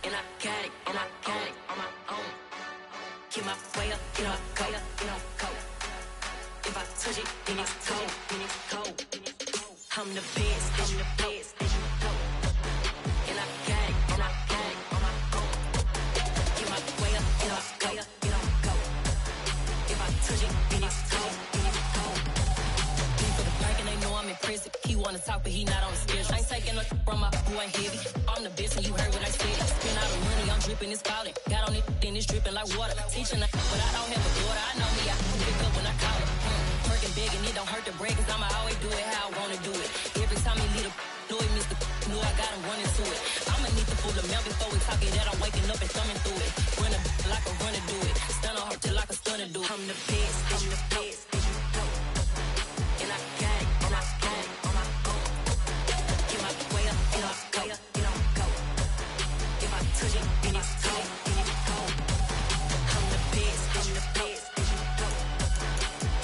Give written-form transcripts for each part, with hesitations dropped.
And I got it, and I got it on my own. Keep my way up, you know, go, you know, go. If I touch it, then it's cold, then it's cold. I'm the best, I'm the best, then you know. And I got it, and I got it on my own. Keep my way up, you know, go, you know, go. If I touch it, then it's cold, then it's cold. People the bank and they know I'm in prison. He wanna talk, but he not on the schedule. I ain't taking no from my boy heavy. I'm the best, and you heard what I said. Spend all the money, I'm dripping, it's falling. Got on it, then it's dripping like water. Teaching, but I don't have a daughter. I know me, I can pick up when I call her. Working big, and it don't hurt to break, cause I'ma always do it how I wanna do it. Every time he lead a know it, Mr. Know I got him running to it. I'ma need to pull the mouth before we talk it that I'm waking up and thumbing through it. Run a like a runner do it. Stun on her till like a stunner do it. I'm the best, I'm the best, and you know. And I got it, and I got it on my own. Get my way up, you know, go, you know, go. If I touch it, then it's cold, then it's cold. I'm the best, and you know.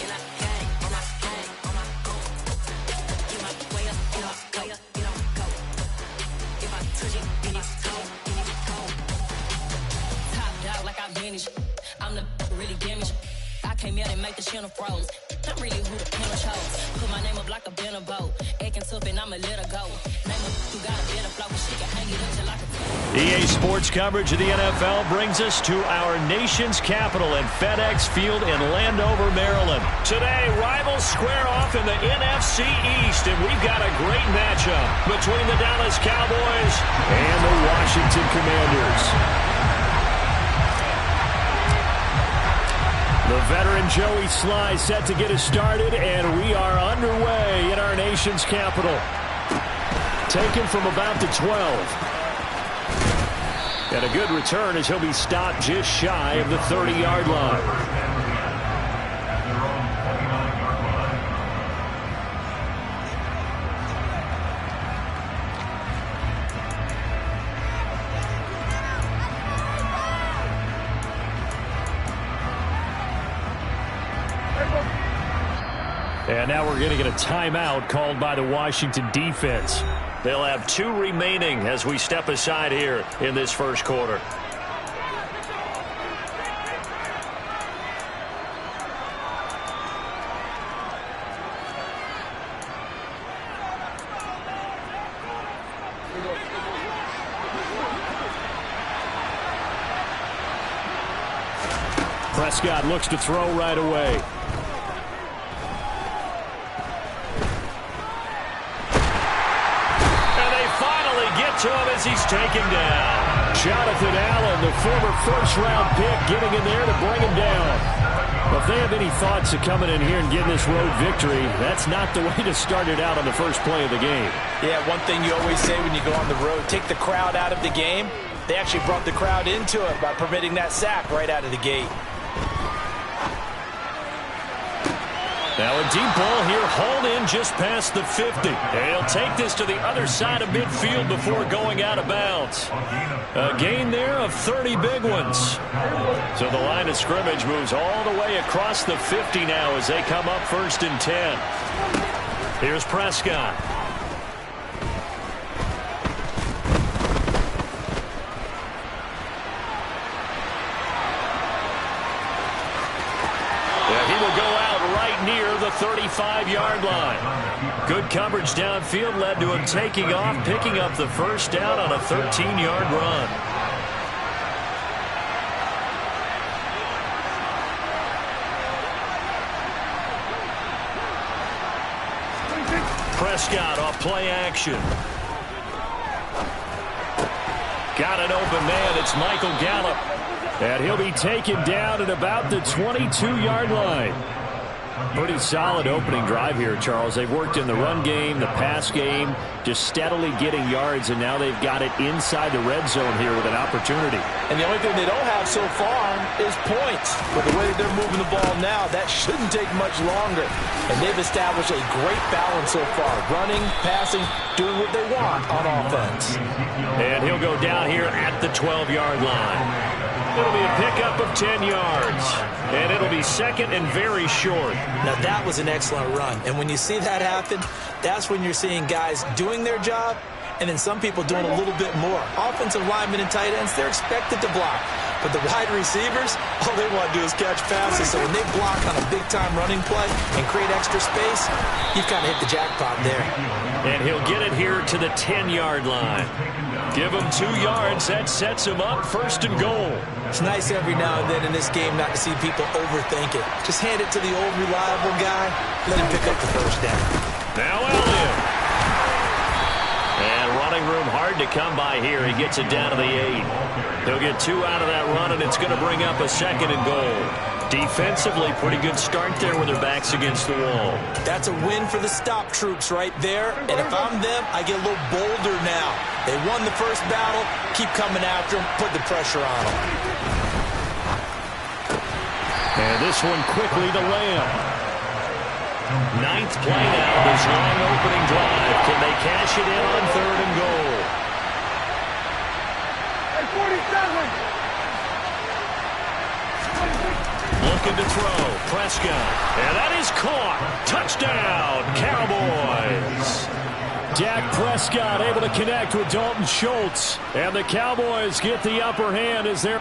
And I got it, and I got it on my own. Get my way up, you know, go, you know, go. If I touch it, then it's cold, then it's cold. Top dog like I vanished. I'm the really damaged. I came out and make the channel froze. I'm really who the panel chose. Put my name up like a banner boat. Acting tough and I'ma let her go. Name her who got a better flow. She can hang it up till I can. EA Sports coverage of the NFL brings us to our nation's capital at FedEx Field in Landover, Maryland. Today, rivals square off in the NFC East, and we've got a great matchup between the Dallas Cowboys and the Washington Commanders. The veteran Joey Sly set to get us started, and we are underway in our nation's capital. Taken from about the 12. And a good return as he'll be stopped just shy of the 30-yard line. And now we're going to get a timeout called by the Washington defense. They'll have 2 remaining as we step aside here in this first quarter. Prescott looks to throw right away. To him as he's taken down. Jonathan Allen, the former first-round pick, getting in there to bring him down. Well, if they have any thoughts of coming in here and getting this road victory, that's not the way to start it out on the first play of the game. Yeah, one thing you always say when you go on the road, take the crowd out of the game. They actually brought the crowd into it by permitting that sack right out of the gate. Now a deep ball here, hauled in just past the 50. And he'll take this to the other side of midfield before going out of bounds. A gain there of 30 big ones. So the line of scrimmage moves all the way across the 50 now as they come up 1st and 10. Here's Prescott. Near the 35-yard line. Good coverage downfield led to him taking off, picking up the first down on a 13-yard run. Prescott off play action. Got an open man. It's Michael Gallup. And he'll be taken down at about the 22-yard line. Pretty solid opening drive here, Charles. They've worked in the run game, the pass game, just steadily getting yards, and now they've got it inside the red zone here with an opportunity. And the only thing they don't have so far is points. But the way that they're moving the ball now, that shouldn't take much longer. And they've established a great balance so far. Running, passing, doing what they want on offense. And he'll go down here at the 12-yard line. It'll be a pickup of 10 yards. And it'll be second and very short. Now, that was an excellent run. And when you see that happen, that's when you're seeing guys doing their job And then some people doing a little bit more. Offensive linemen and tight ends, they're expected to block. But the wide receivers, all they want to do is catch passes. So when they block on a big-time running play and create extra space, you've kind of hit the jackpot there. And he'll get it here to the 10-yard line. Give him 2 yards. That sets him up 1st and goal. It's nice every now and then in this game not to see people overthink it. Just hand it to the old reliable guy. Let him pick up the 1st down. Now Elliott. And running room hard to come by here. He gets it down to the 8. He'll get 2 out of that run, and it's going to bring up a 2nd and goal. Defensively, pretty good start there with their backs against the wall. That's a win for the stop troops right there. And if I'm them, I get a little bolder now. They won the first battle. Keep coming after them. Put the pressure on them. And this one quickly to Lamb. 9th play now of this long opening drive. Can they cash it in on 3rd and goal? Hey, 47! Looking to throw. Prescott. And that is caught. Touchdown, Cowboys. Dak Prescott able to connect with Dalton Schultz. And the Cowboys get the upper hand as they're...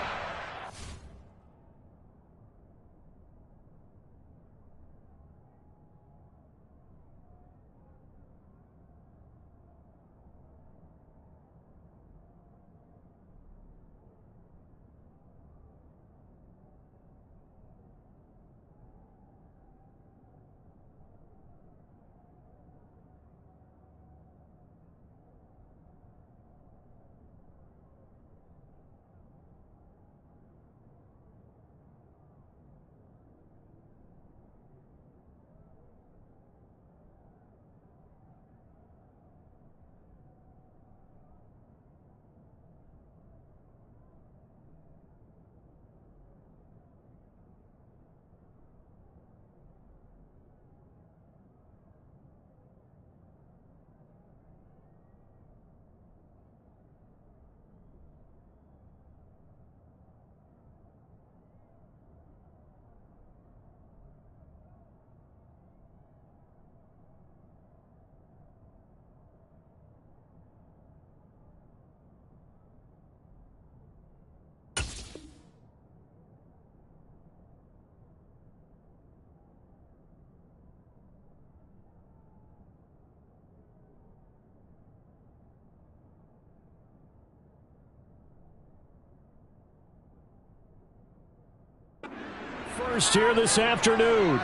First here this afternoon.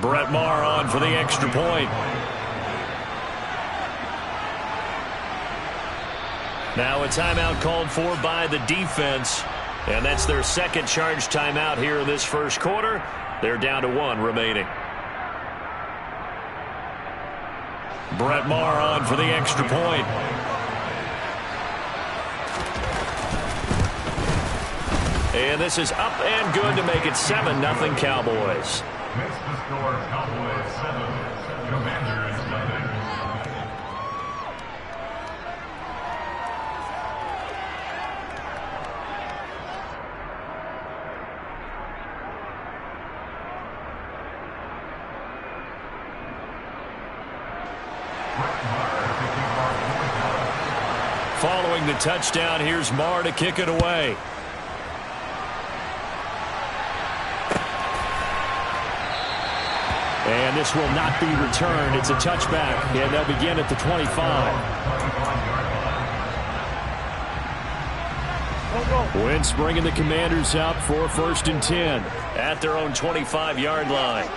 Brett Maher on for the extra point. Now a timeout called for by the defense. And that's their 2nd charge timeout here in this first quarter. They're down to 1 remaining. Brett Maher on for the extra point. And this is up and good to make it 7-0 Cowboys. Makes the score Cowboys 7, Commanders 7. Following the touchdown, here's Maher to kick it away. And this will not be returned. It's a touchback, and they'll begin at the 25. Wentz bringing the Commanders out for 1st and 10 at their own 25-yard line.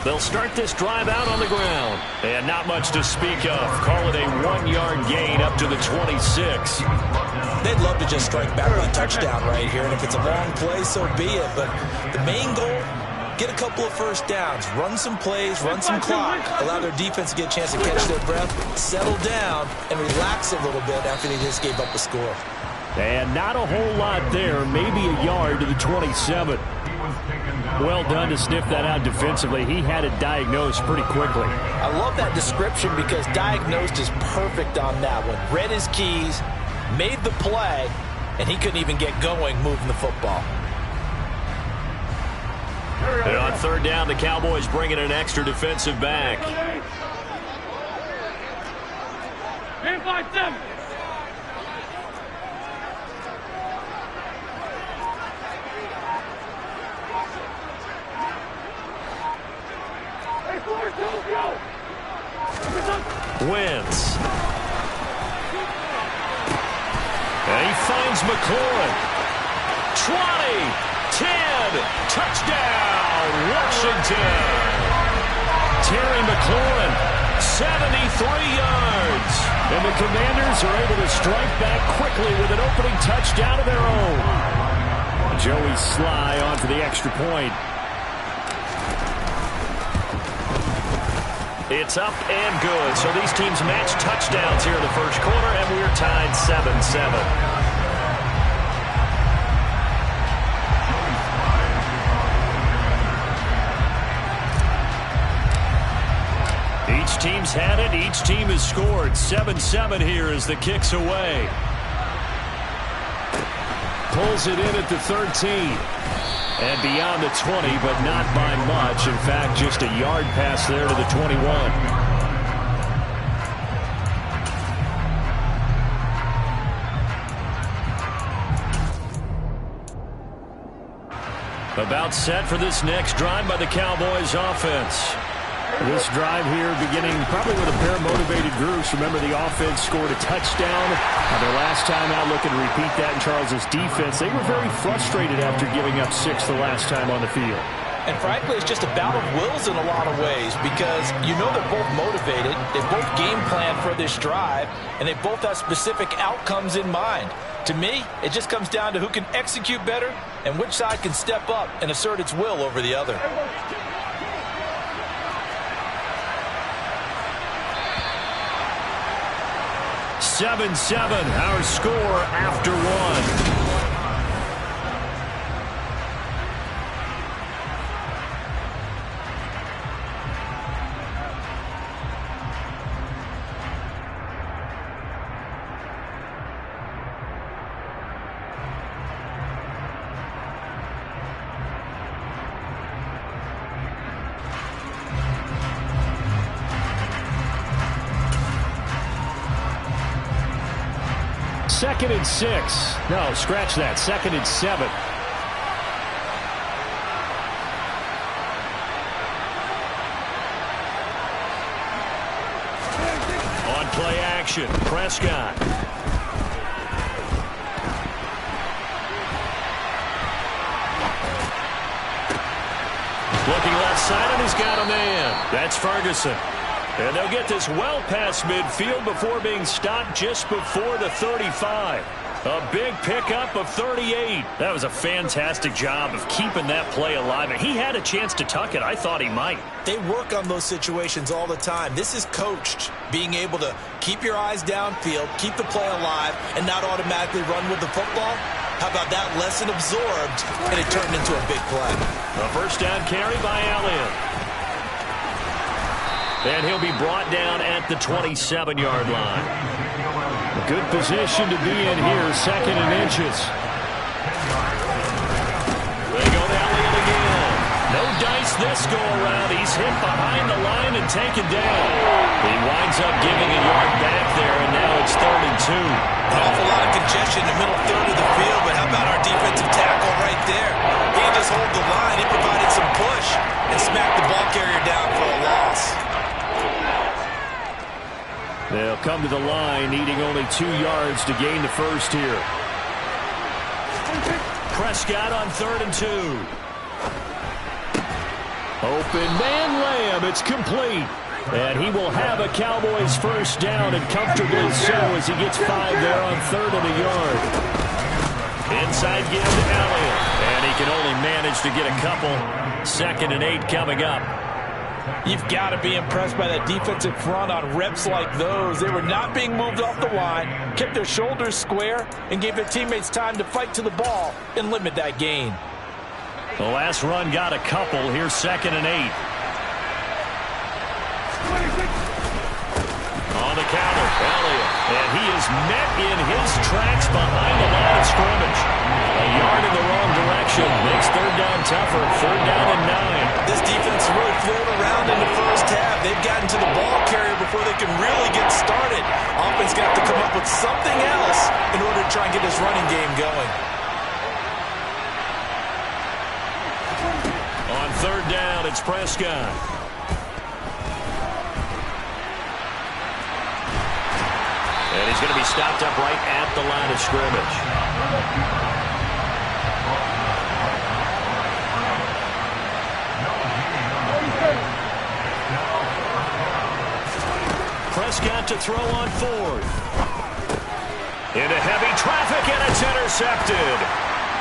They'll start this drive out on the ground. And not much to speak of. Call it a 1-yard gain up to the 26. They'd love to just strike back with a touchdown right here. And if it's a long play, so be it. But the main goal, get a couple of first downs. Run some plays, run some clock. Allow their defense to get a chance to catch their breath, settle down, and relax a little bit after they just gave up a score. And not a whole lot there. Maybe a yard to the 27. Well done to sniff that out defensively. He had it diagnosed pretty quickly. I love that description because diagnosed is perfect on that one. Read his keys, made the play, and he couldn't even get going moving the football. And on third down, the Cowboys bring in an extra defensive back. Wentz. And he finds McLaurin. 20, 10, touchdown, Washington. Terry McLaurin, 73 yards. And the Commanders are able to strike back quickly with an opening touchdown of their own. Joey Sly on for the extra point. It's up and good. So these teams match touchdowns here in the first quarter, and we're tied 7-7. Each team's had it. Each team has scored. 7-7 here as the kick's away. Pulls it in at the 13. And beyond the 20, but not by much. In fact, just a yard pass there to the 21. About set for this next drive by the Cowboys offense. This drive here beginning probably with a pair of motivated groups. Remember, the offense scored a touchdown. Their last time out, looking to repeat that in Charles's defense. They were very frustrated after giving up 6 the last time on the field. And frankly, it's just a battle of wills in a lot of ways because you know they're both motivated. They both game plan for this drive, and they both have specific outcomes in mind. To me, it just comes down to who can execute better and which side can step up and assert its will over the other. 7-7, our score after one. Second and 6. No, scratch that. Second and 7. On play action, Prescott. Looking left side, and he's got a man. That's Ferguson. And they'll get this well past midfield before being stopped just before the 35. A big pickup of 38. That was a fantastic job of keeping that play alive. And he had a chance to tuck it. I thought he might. They work on those situations all the time. This is coached, being able to keep your eyes downfield, keep the play alive, and not automatically run with the football. How about that lesson absorbed, and it turned into a big play. A first down carry by Elliott. And he'll be brought down at the 27-yard line. A good position to be in here, second and inches. They go to Elliott again. No dice this go-around. He's hit behind the line and taken down. He winds up giving a yard back there, and now it's 3rd and 2. An awful lot of congestion in the middle third of the field, but how about our defensive tackle right there? He didn't just hold the line. He provided some push and smacked the ball carrier down for a loss. They'll come to the line, needing only 2 yards to gain the first here. Prescott on 3rd and 2. Open man Lamb, it's complete. And he will have a Cowboys first down, and comfortably so as he gets 5 there on 3rd and a yard. Inside give to Elliott, and he can only manage to get a couple. 2nd and 8 coming up. You've got to be impressed by that defensive front on reps like those. They were not being moved off the line, kept their shoulders square, and gave their teammates time to fight to the ball and limit that gain. The last run got a couple. Here's 2nd and 8. On the counter, Elliott. And he is met in his tracks behind the line of scrimmage. A yard in the wrong direction. Makes 3rd down tougher. 3rd down and 9. This defense really floated around in the first half. They've gotten to the ball carrier before they can really get started. Offense got to come up with something else in order to try and get this running game going. On 3rd down, it's Prescott. And he's going to be stopped up right at the line of scrimmage. Prescott to throw on 4th. Into heavy traffic, and it's intercepted.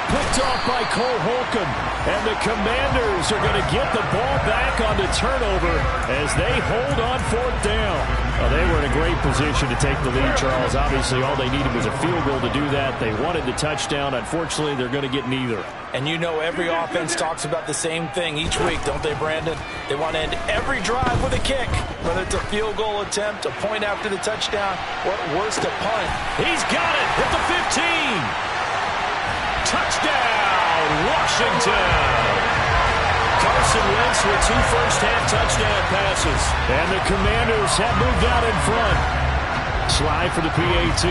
Picked off by Cole Holcomb. And the Commanders are going to get the ball back on the turnover as they hold on 4th down. Well, they were in a great position to take the lead, Charles. Obviously, all they needed was a field goal to do that. They wanted the touchdown. Unfortunately, they're going to get neither. And you know every offense talks about the same thing each week, don't they, Brandon? They want to end every drive with a kick, whether it's a field goal attempt, a point after the touchdown, or at worst, a punt. He's got it at the 15. Touchdown, Washington. Carson Wentz with 2 first-half touchdown passes. And the Commanders have moved out in front. Slide for the PAT.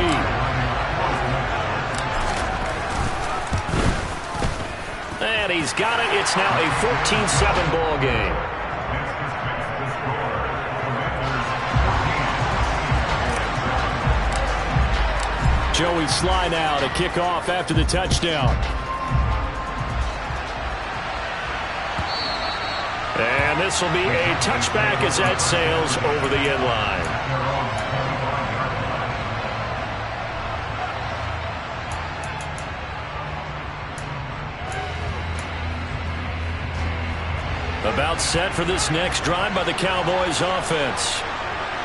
And he's got it. It's now a 14-7 ball game. Joey Sly now to kick off after the touchdown. And this will be a touchback as that sails over the end line. About set for this next drive by the Cowboys offense.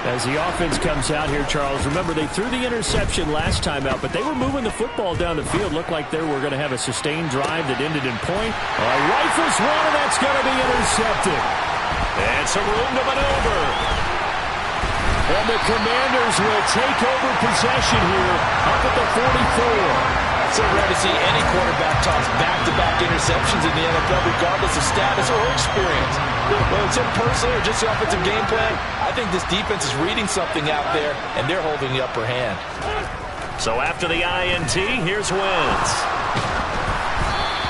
As the offense comes out here, Charles, remember they threw the interception last time out, but they were moving the football down the field. Looked like they were going to have a sustained drive that ended in point. Rifles one, and that's going to be intercepted. And some room to maneuver. And the Commanders will take over possession here up at the 44. So rare to see any quarterback toss back-to-back interceptions in the NFL, regardless of status or experience. Whether it's him personally or just the offensive game plan, I think this defense is reading something out there, and they're holding the upper hand. So after the INT, here's Wentz.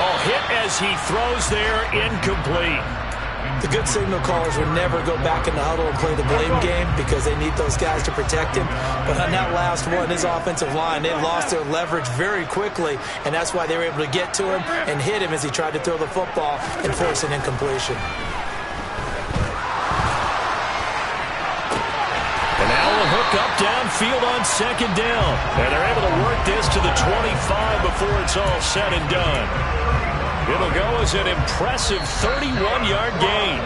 Oh, hit as he throws there, incomplete. The good signal callers would never go back in the huddle and play the blame game because they need those guys to protect him. But on that last one, his offensive line, they lost their leverage very quickly, and that's why they were able to get to him and hit him as he tried to throw the football and force an incompletion. And now a hook up downfield on 2nd down. And they're able to work this to the 25 before it's all said and done. It'll go as an impressive 31-yard gain.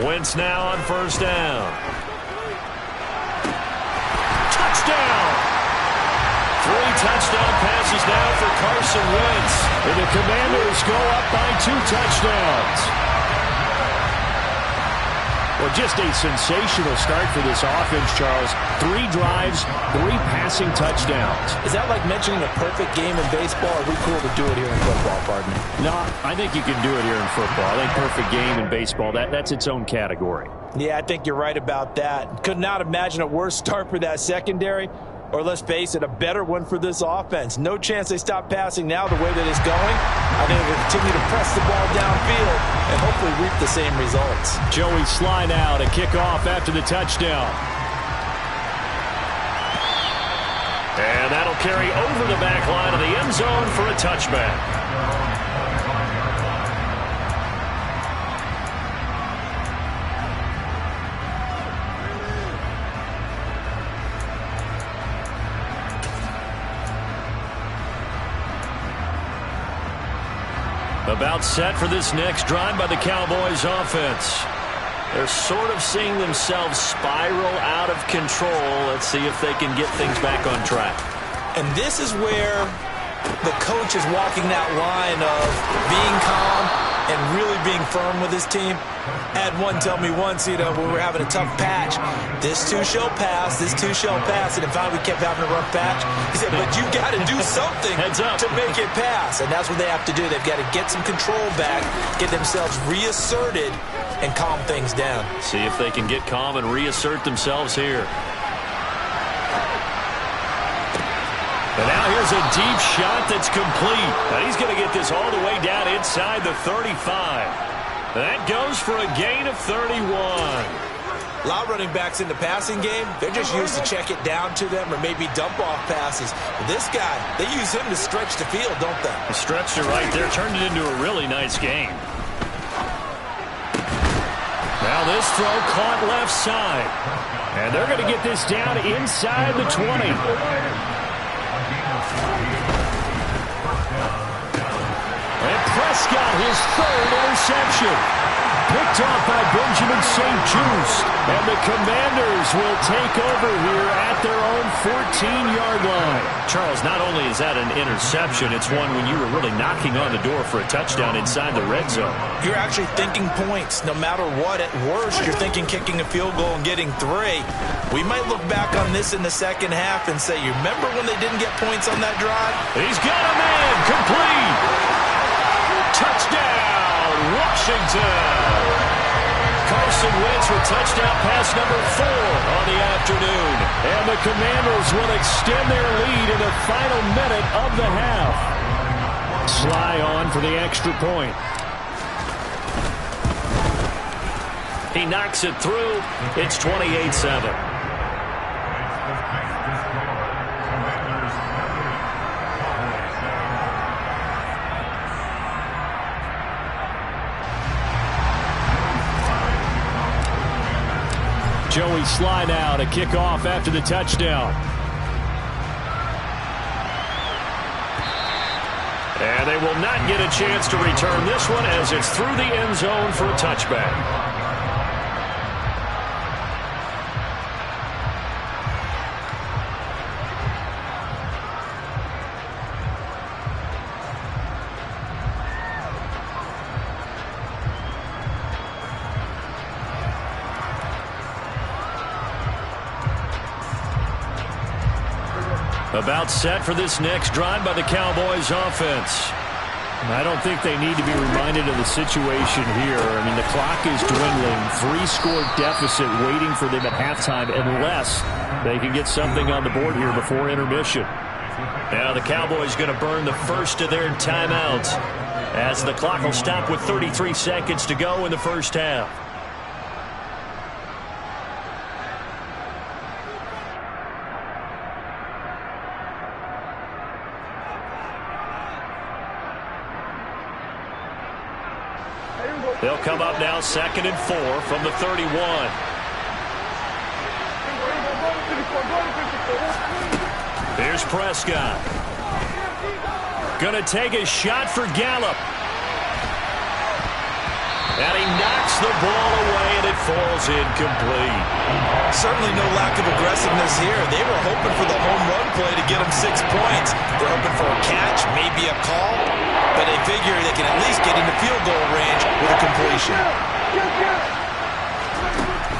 Wentz now on 1st down. Touchdown! 3 touchdown passes now for Carson Wentz. And the Commanders go up by 2 touchdowns. Well, just a sensational start for this offense, Charles. 3 drives, 3 passing touchdowns. Is that like mentioning a perfect game in baseball? Or are we cool to do it here in football, partner? No, I think you can do it here in football. I think perfect game in baseball, that's its own category. Yeah, I think you're right about that. Could not imagine a worse start for that secondary. Or let's face it, a better one for this offense. No chance they stop passing now the way that it's going. I think they'll continue to press the ball downfield and hopefully reap the same results. Joey Sly now to kick off after the touchdown. And that'll carry over the back line of the end zone for a touchback. About set for this next drive by the Cowboys offense. They're sort of seeing themselves spiral out of control. Let's see if they can get things back on track. And this is where the coach is walking that line of being calm and really being firm with his team. I had one tell me once, when we were having a tough patch, this too shall pass, this too shall pass. And finally we kept having a rough patch. He said, but you got to do something to make it pass. And that's what they have to do. They've got to get some control back, get themselves reasserted, and calm things down. See if they can get calm and reassert themselves here. And now here's a deep shot that's complete. And he's going to get this all the way down inside the 35. That goes for a gain of 31. A lot of running backs in the passing game, they're just used to check it down to them or maybe dump off passes. But this guy, they use him to stretch the field, don't they? He stretched it right there, turned it into a really nice game. Now this throw caught left side. And they're going to get this down inside the 20. And Prescott, his third interception. Picked off by Benjamin St. Just. And the Commanders will take over here at their own 14-yard line. Charles, not only is that an interception, it's one when you were really knocking on the door for a touchdown inside the red zone. You're actually thinking points. No matter what, at worst, you're thinking kicking a field goal and getting 3. We might look back on this in the second half and say, you remember when they didn't get points on that drive? He's got a man. Complete. Touchdown, Washington. Carson Wentz with touchdown pass number 4 on the afternoon. And the Commanders will extend their lead in the final minute of the half. Sly on for the extra point. He knocks it through. It's 28-7. Joey Sly now to kick off after the touchdown. And they will not get a chance to return this one as it's through the end zone for a touchback. About set for this next drive by the Cowboys offense. I don't think they need to be reminded of the situation here. I mean, the clock is dwindling. 3-score deficit waiting for them at halftime unless they can get something on the board here before intermission. Now the Cowboys going to burn the first of their timeouts as the clock will stop with 33 seconds to go in the first half. They'll come up now 2nd and 4 from the 31. Here's Prescott. Gonna take a shot for Gallup. And he knocks the ball away and it falls incomplete. Certainly no lack of aggressiveness here. They were hoping for the home run play to get them 6 points. They're hoping for a catch, maybe a call. But they figure they can at least get into field goal range with a completion.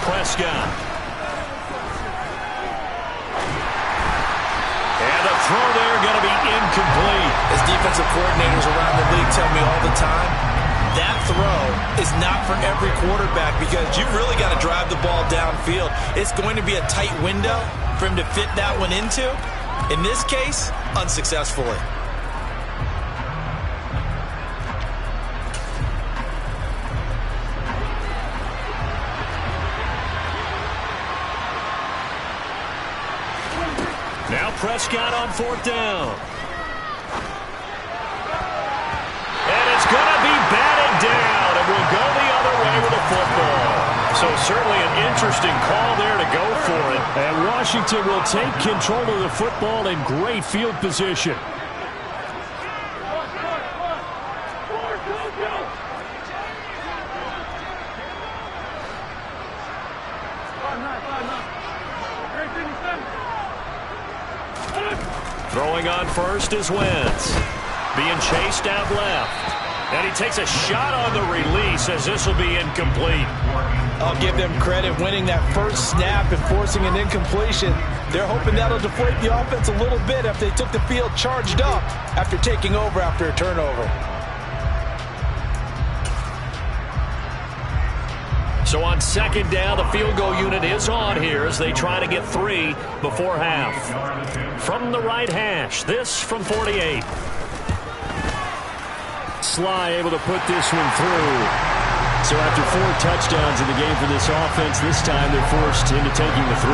Prescott. And the throw there going to be incomplete. As defensive coordinators around the league tell me all the time, that throw is not for every quarterback because you really got to drive the ball downfield. It's going to be a tight window for him to fit that one into. In this case, unsuccessfully. Now Prescott on 4th down. And it's going to be batted down, and we'll go the other way with the football. So certainly an interesting call there to go for it. And Washington will take control of the football in great field position. Throwing on first is Wentz. Being chased out left. And he takes a shot on the release as this will be incomplete. I'll give them credit winning that first snap and forcing an incompletion. They're hoping that'll deflate the offense a little bit after they took the field charged up after taking over after a turnover. So on second down, the field goal unit is on here as they try to get 3 before half. From the right hash, this from 48. Sly able to put this one through. So after 4 touchdowns in the game for this offense, this time they're forced into taking the 3.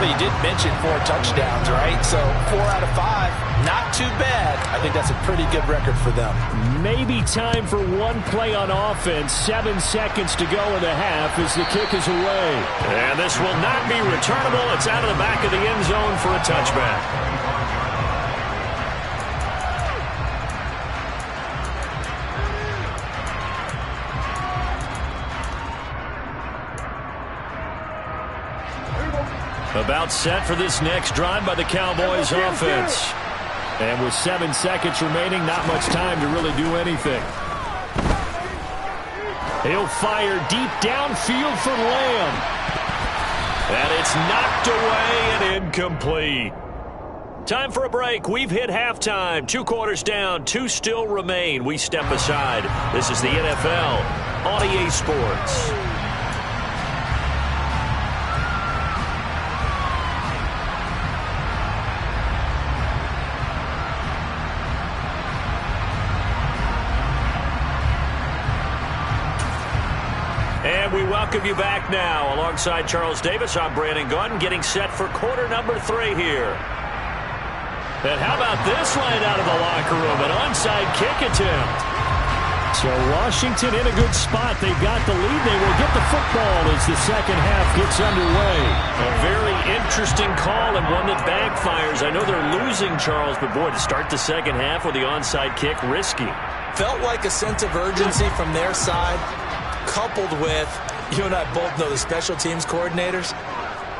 But you did mention 4 touchdowns, right? So 4 out of 5, not too bad. I think that's a pretty good record for them. Maybe time for one play on offense. 7 seconds to go in the half as the kick is away. And this will not be returnable. It's out of the back of the end zone for a touchback. About set for this next drive by the Cowboys offense. And with 7 seconds remaining, not much time to really do anything. He'll fire deep downfield for Lamb. And it's knocked away and incomplete. Time for a break. We've hit halftime. 2 quarters down, 2 still remain. We step aside. This is the NFL on EA Sports. And we welcome you back now. Alongside Charles Davis, I'm Brandon Gunn, getting set for quarter number 3 here. And how about this line out of the locker room? An onside kick attempt. So Washington in a good spot. They've got the lead. They will get the football as the second half gets underway. A very interesting call and one that backfires. I know they're losing, Charles, but boy, to start the second half with the onside kick, risky. Felt like a sense of urgency from their side, coupled with, you and I both know the special teams coordinators,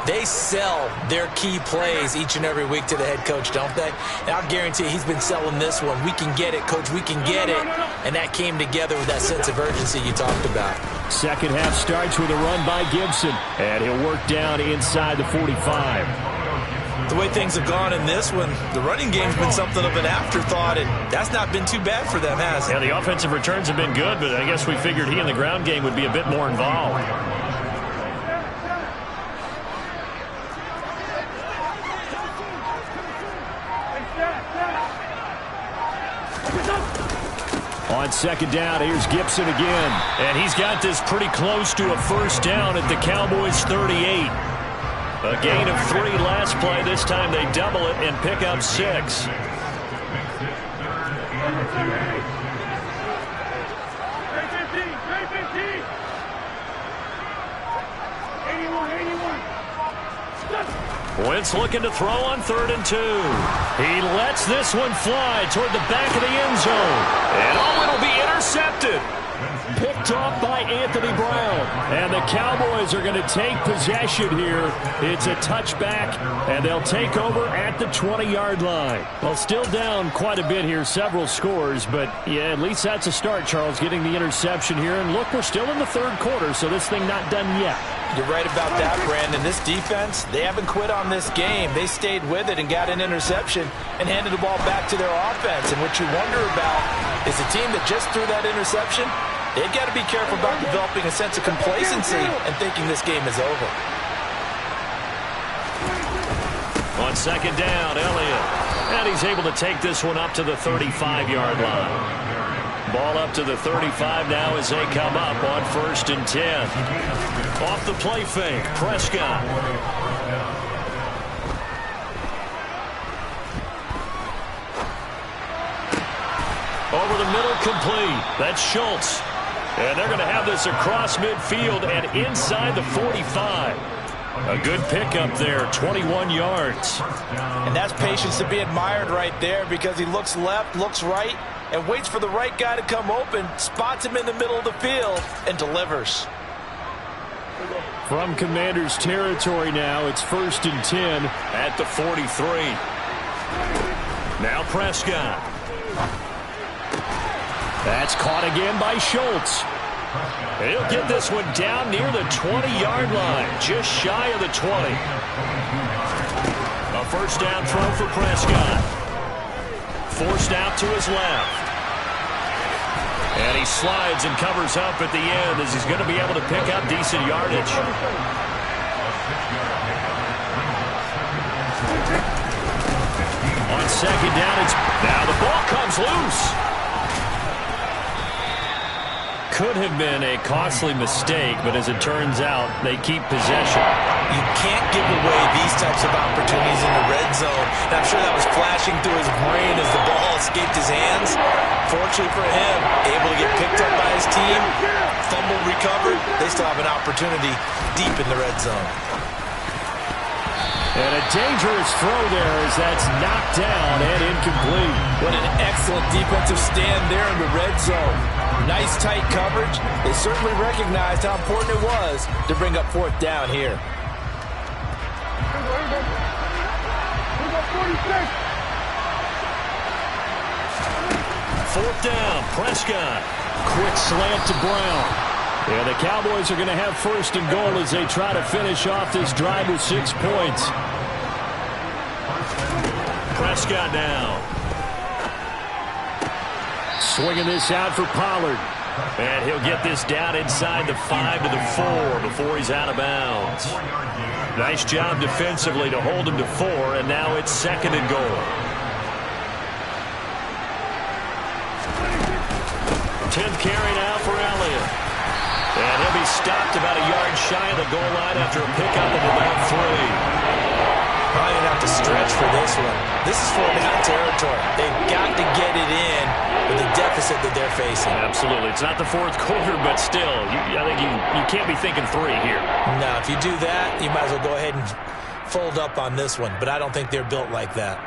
they sell their key plays each and every week to the head coach, don't they? And I'll guarantee he's been selling this one. We can get it, coach, we can get it. And that came together with that sense of urgency you talked about. Second half starts with a run by Gibson, and he'll work down inside the 45. The way things have gone in this one, the running game's been something of an afterthought, and that's not been too bad for them, has it? Yeah, the offensive returns have been good, but I guess we figured he in the ground game would be a bit more involved. On second down, here's Gibson again. And he's got this pretty close to a first down at the Cowboys' 38. A gain of 3 last play. This time they double it and pick up 6. Wentz looking to throw on 3rd and 2. He lets this one fly toward the back of the end zone. And it'll be intercepted. Picked off by Anthony Brown. And the Cowboys are going to take possession here. It's a touchback, and they'll take over at the 20-yard line. Well, still down quite a bit here, several scores, but yeah, at least that's a start, Charles, getting the interception here. And look, we're still in the 3rd quarter, so this thing not done yet. You're right about that, Brandon. This defense, they haven't quit on this game. They stayed with it and got an interception and handed the ball back to their offense. And what you wonder about is a team that just threw that interception, they've got to be careful about developing a sense of complacency and thinking this game is over. On second down, Elliott. And he's able to take this one up to the 35-yard line. Ball up to the 35 now as they come up on 1st and 10. Off the play fake, Prescott. Over the middle, complete. That's Schultz. And they're going to have this across midfield and inside the 45. A good pickup there, 21 yards. And that's patience to be admired right there, because he looks left, looks right, and waits for the right guy to come open, spots him in the middle of the field, and delivers. From Commanders territory now, it's 1st and 10 at the 43. Now Prescott. That's caught again by Schultz. He'll get this one down near the 20-yard line, just shy of the 20. A first down throw for Prescott. Forced out to his left. And he slides and covers up at the end as he's going to be able to pick up decent yardage. On second down, now the ball comes loose. Could have been a costly mistake, but as it turns out, they keep possession. You can't give away these types of opportunities in the red zone. And I'm sure that was flashing through his brain as the ball escaped his hands. Fortunately for him, able to get picked up by his team, fumble recovered. They still have an opportunity deep in the red zone. And a dangerous throw there as that's knocked down and incomplete. What an excellent defensive stand there in the red zone. Nice tight coverage. They certainly recognized how important it was to bring up fourth down here. Fourth down, Prescott. Quick slant to Brown. Yeah, the Cowboys are going to have first and goal as they try to finish off this drive with 6 points. Prescott now. Swinging this out for Pollard. And he'll get this down inside the 5 to the 4 before he's out of bounds. Nice job defensively to hold him to 4, and now it's second and goal. 10th carry now for Elliott. And he'll be stopped about a yard shy of the goal line after a pickup of about 3. Probably going to have to stretch for this one. This is 4-down territory. They've got to get it in with the deficit that they're facing. Absolutely. It's not the fourth quarter, but still, I think you can't be thinking 3 here. No, if you do that, you might as well go ahead and fold up on this one. But I don't think they're built like that.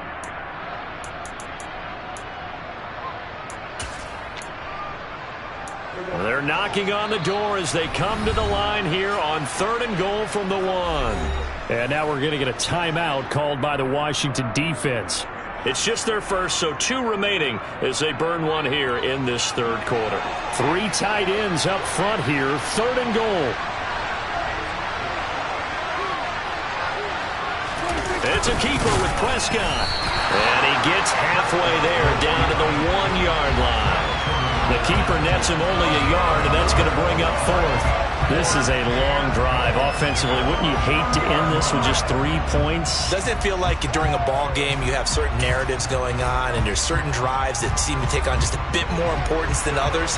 Well, they're knocking on the door as they come to the line here on 3rd and goal from the 1. And now we're going to get a timeout called by the Washington defense. It's just their first, so 2 remaining as they burn one here in this 3rd quarter. 3 tight ends up front here, 3rd and goal. It's a keeper with Prescott. And he gets halfway there down to the 1-yard line. The keeper nets him only a yard, and that's going to bring up 4th. This is a long drive offensively. Wouldn't you hate to end this with just 3 points? Doesn't it feel like during a ball game you have certain narratives going on and there's certain drives that seem to take on just a bit more importance than others?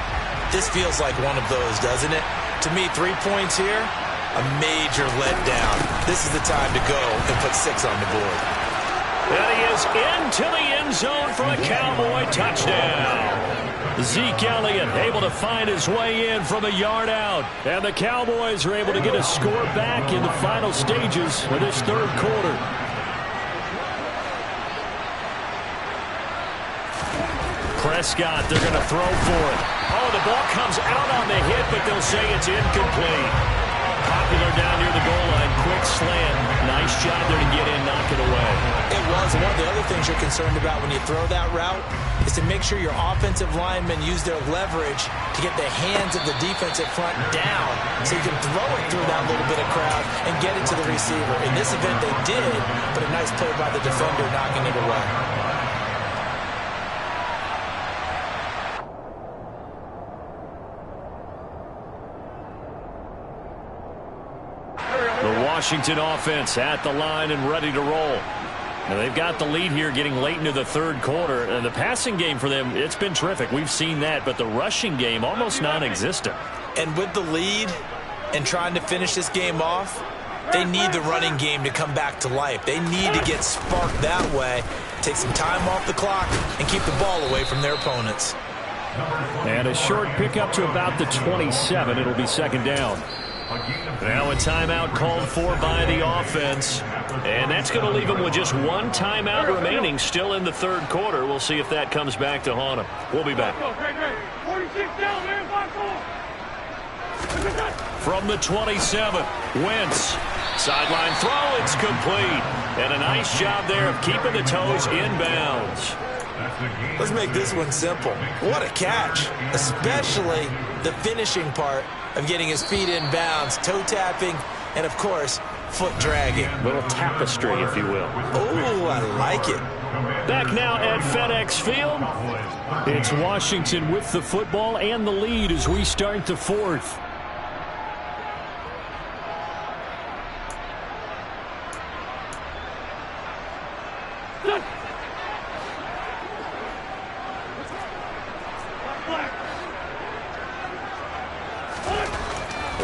This feels like one of those, doesn't it? To me, 3 points here, a major letdown. This is the time to go and put 6 on the board. And he is into the end zone for a Cowboy touchdown. Zeke Elliott able to find his way in from a yard out. And the Cowboys are able to get a score back in the final stages of this 3rd quarter. Prescott, they're going to throw for it. Oh, the ball comes out on the hit, but they'll say it's incomplete. Popular down near the goal line. Quick slant. Nice job there to get in, knock it away. It was. One of the other things you're concerned about when you throw that route is to make sure your offensive linemen use their leverage to get the hands of the defensive front down so you can throw it through that little bit of crowd and get it to the receiver. In this event, they did, but a nice play by the defender knocking it away. The Washington offense at the line and ready to roll. Now they've got the lead here getting late into the 3rd quarter. And the passing game for them, it's been terrific. We've seen that. But the rushing game, almost non-existent. And with the lead and trying to finish this game off, they need the running game to come back to life. They need to get sparked that way, take some time off the clock, and keep the ball away from their opponents. And a short pickup to about the 27. It'll be 2nd down. Now a timeout called for by the offense. And that's going to leave them with just 1 timeout remaining still in the 3rd quarter. We'll see if that comes back to haunt them. We'll be back. From the 27, Wentz. Sideline throw, it's complete. And a nice job there of keeping the toes inbounds. Let's make this one simple. What a catch, especially the finishing part of getting his feet in bounds, toe tapping, and of course, foot dragging. Little tapestry, if you will. Oh, I like it. Back now at FedEx Field. It's Washington with the football and the lead as we start the fourth.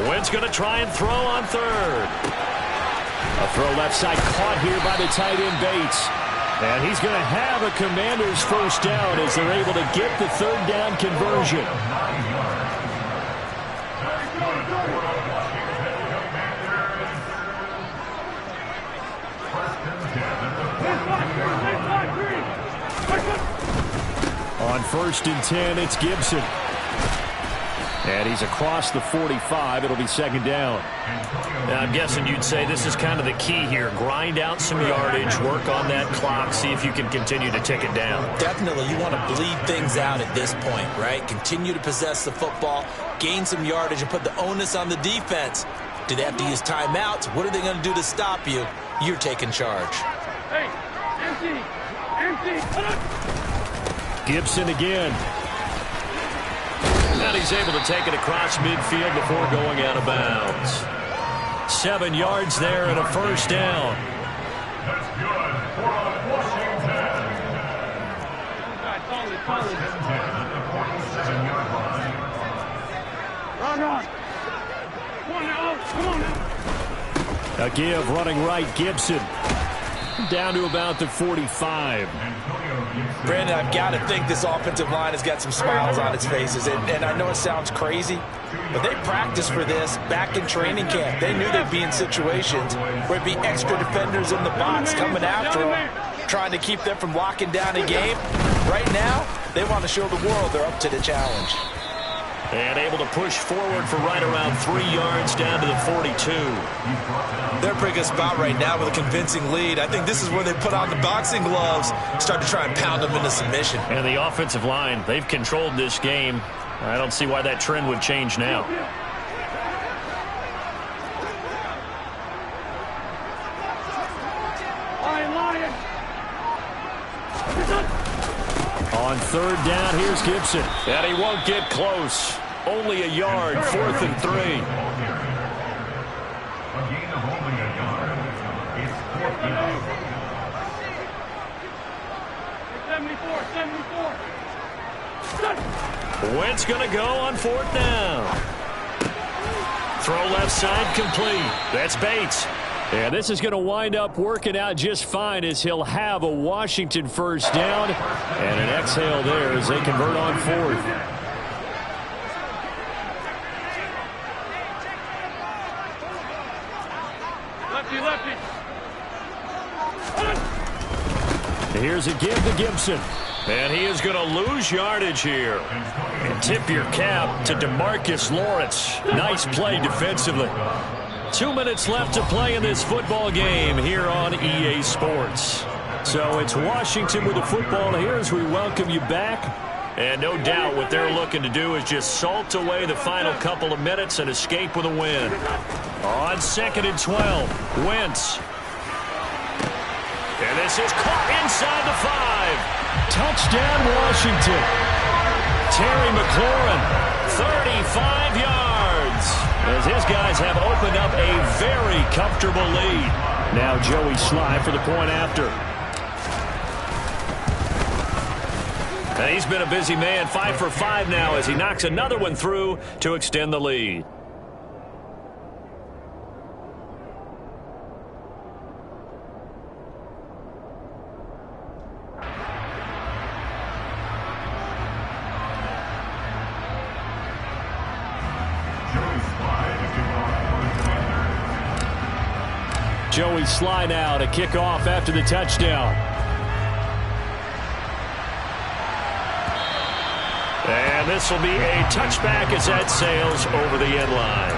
Wentz going to try and throw on third. A throw left side caught here by the tight end Bates. And he's going to have a Commanders first down as they're able to get the third down conversion. On 1st and 10, it's Gibson. And he's across the 45. It'll be second down. Now, I'm guessing you'd say this is kind of the key here. Grind out some yardage, work on that clock, see if you can continue to tick it down. Definitely, you want to bleed things out at this point, right? Continue to possess the football, gain some yardage, and put the onus on the defense. Do they have to use timeouts? What are they going to do to stop you? You're taking charge. Hey, empty. Gibson again. And he's able to take it across midfield before going out of bounds. 7 yards there and a first down. That's good for Washington. First and 10 at the 47-yard line. Run. Come on now. A give running right, Gibson. Down to about the 45. Brandon, I've got to think this offensive line has got some smiles on its faces. And I know it sounds crazy, but they practiced for this back in training camp. They knew they'd be in situations where it'd be extra defenders in the box coming after them, trying to keep them from locking down a game. Right now, they want to show the world they're up to the challenge. And able to push forward for right around 3 yards down to the 42. They're in a pretty good spot right now with a convincing lead. I think this is where they put on the boxing gloves, start to try and pound them into submission. And the offensive line, they've controlled this game. I don't see why that trend would change now. On 3rd down, here's Gibson. And he won't get close. Only a yard, 4th and 3. A gain of only a yard. It's 4th down. 74. Wentz going to go on 4th down. Throw left side complete. That's Bates. And this is going to wind up working out just fine as he'll have a Washington first down. And an exhale there as they convert on 4th. Lefty. Here's a give to Gibson. And he is going to lose yardage here. And tip your cap to DeMarcus Lawrence. Nice play defensively. 2 minutes left to play in this football game here on EA Sports. So it's Washington with the football here as we welcome you back. And no doubt what they're looking to do is just salt away the final couple of minutes and escape with a win. On 2nd and 12, Wentz. And this is caught inside the 5. Touchdown, Washington. Terry McLaurin, 35 yards. As his guys have opened up a very comfortable lead. Now Joey Sly for the point after. And he's been a busy man, 5 for 5 now as he knocks another one through to extend the lead. Joey Sly now to kick off after the touchdown. And this will be a touchback as that sails over the end line.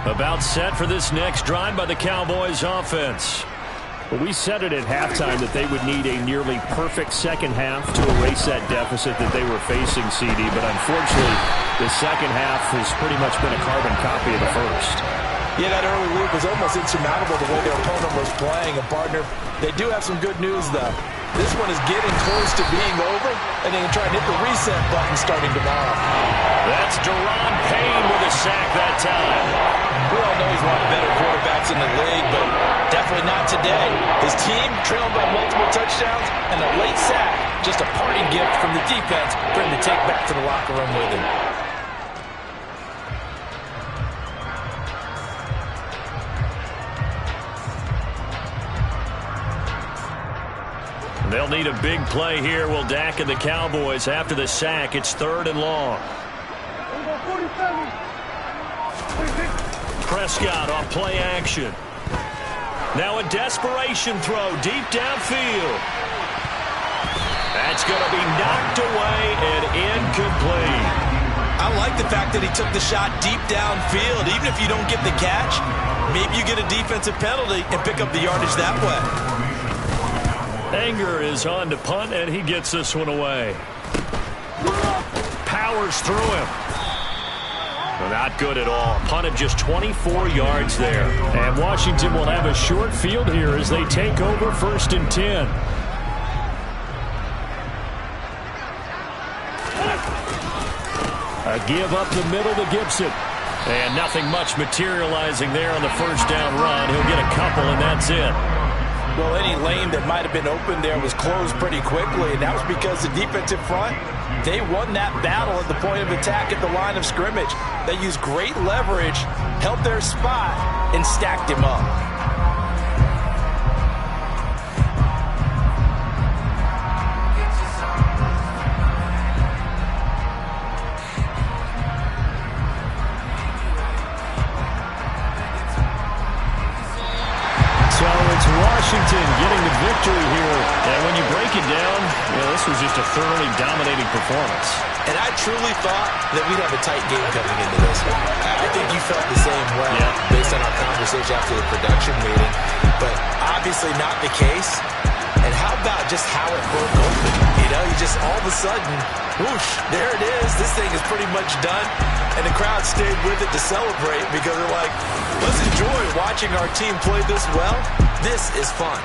About set for this next drive by the Cowboys offense. Well, we said it at halftime that they would need a nearly perfect second half to erase that deficit that they were facing, CD. But unfortunately, the second half has pretty much been a carbon copy of the first. Yeah, that early lead was almost insurmountable the way their opponent was playing. And, partner, they do have some good news, though. This one is getting close to being over, and they can try and hit the reset button starting tomorrow. That's Deron Payne with a sack that time. We all know he's one of the better quarterbacks in the league, but definitely not today. His team trailed by multiple touchdowns, and a late sack, just a parting gift from the defense for him to take back to the locker room with him. They'll need a big play here. Will Dak and the Cowboys after the sack. It's 3rd and long. Prescott on play action. Now a desperation throw deep downfield. That's going to be knocked away and incomplete. I like the fact that he took the shot deep downfield. Even if you don't get the catch, maybe you get a defensive penalty and pick up the yardage that way. Anger is on to punt, and he gets this one away. Powers through him. Well, not good at all. Punted just 24 yards there. And Washington will have a short field here as they take over 1st and 10. A give up the middle to Gibson. And nothing much materializing there on the first down run. He'll get a couple, and that's it. Well, any lane that might have been open there was closed pretty quickly, and that was because the defensive front, they won that battle at the point of attack at the line of scrimmage. They used great leverage, held their spot, and stacked him up. So it's Washington getting the victory here. And when you break it down, this was just a thoroughly dominating performance. And I truly thought that we'd have a tight game coming into this. I think you felt the same way based on our conversation after the production meeting. But obviously not the case. And how about just how it broke open? You just all of a sudden, whoosh, there it is. This thing is pretty much done. And the crowd stayed with it to celebrate because they're like, let's enjoy watching our team play this well. This is fun.